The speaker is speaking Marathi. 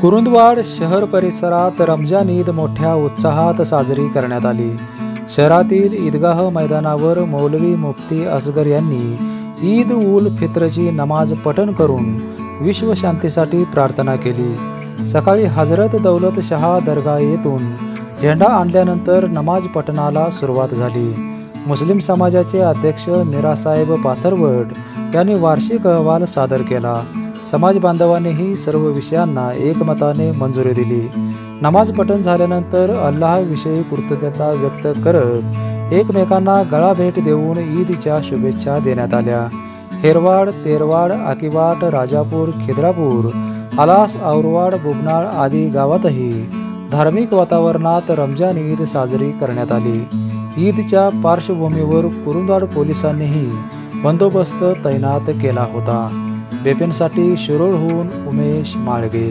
कुरुंदवाड शहर परिसरात रमजान ईद मोठ्या उत्साहात साजरी करण्यात आली। शहरातील ईदगाह मैदानावर मौलवी मुफ्ती असगर यांनी ईद उल फित्रची नमाज पठण करून विश्वशांतीसाठी प्रार्थना केली। सकाळी हजरत दौलत शाह दरगाह येथून झेंडा आणल्यानंतर नमाज पठणाला सुरुवात झाली। मुस्लिम समाजाचे अध्यक्ष मीरासाहेब पाथरवट यांनी वार्षिक अहवाल सादर केला। समाज बांधवांनीही सर्व विषयांना एकमताने मंजुरी दिली। नमाज पठण झाल्यानंतर अल्लाहविषयी कृतज्ञता व्यक्त करत एकमेकांना गळा भेट देऊन ईदच्या शुभेच्छा देण्यात आल्या। हेरवाड, तेरवाड, आकिवाट, राजापूर, खिद्रापूर, आलास, औरवाड, बुबनाळ आदी गावातही धार्मिक वातावरणात रमजान ईद साजरी करण्यात आली। ईदच्या पार्श्वभूमीवर कुरुंदवाड पोलिसांनीही बंदोबस्त तैनात केला होता। बेपेनसाठी शिरोळहून उमेश माळगे।